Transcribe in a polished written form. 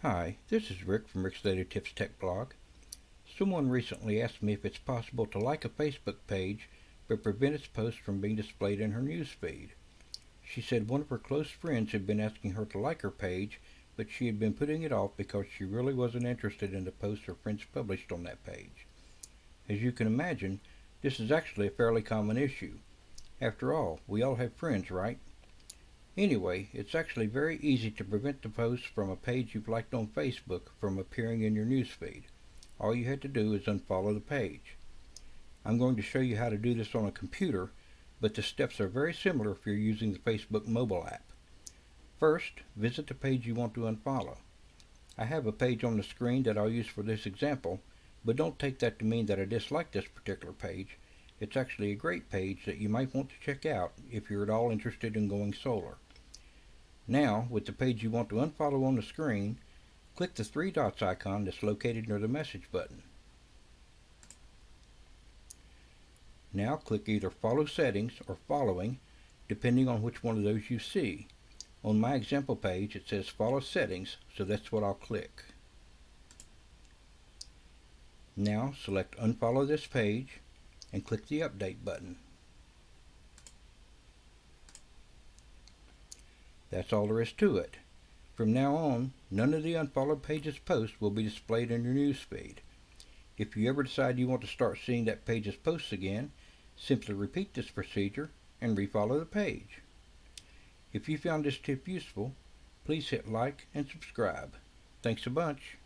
Hi, this is Rick from Rick's Daily Tips Tech Blog. Someone recently asked me if it's possible to like a Facebook page but prevent its posts from being displayed in her newsfeed. She said one of her close friends had been asking her to like her page, but she had been putting it off because she really wasn't interested in the posts her friends published on that page. As you can imagine, this is actually a fairly common issue. After all, we all have friends, right? Anyway, it's actually very easy to prevent the posts from a page you've liked on Facebook from appearing in your newsfeed. All you have to do is unfollow the page. I'm going to show you how to do this on a computer, but the steps are very similar if you're using the Facebook mobile app. First, visit the page you want to unfollow. I have a page on the screen that I'll use for this example, but don't take that to mean that I dislike this particular page. It's actually a great page that you might want to check out if you're at all interested in going solar. Now, with the page you want to unfollow on the screen, click the three dots icon that's located near the message button. Now click either Follow Settings or Following, depending on which one of those you see. On my example page it says Follow Settings, so that's what I'll click. Now select Unfollow this page and click the Update button. That's all there is to it. From now on, none of the unfollowed page's posts will be displayed in your newsfeed. If you ever decide you want to start seeing that page's posts again, simply repeat this procedure and refollow the page. If you found this tip useful, please hit like and subscribe. Thanks a bunch.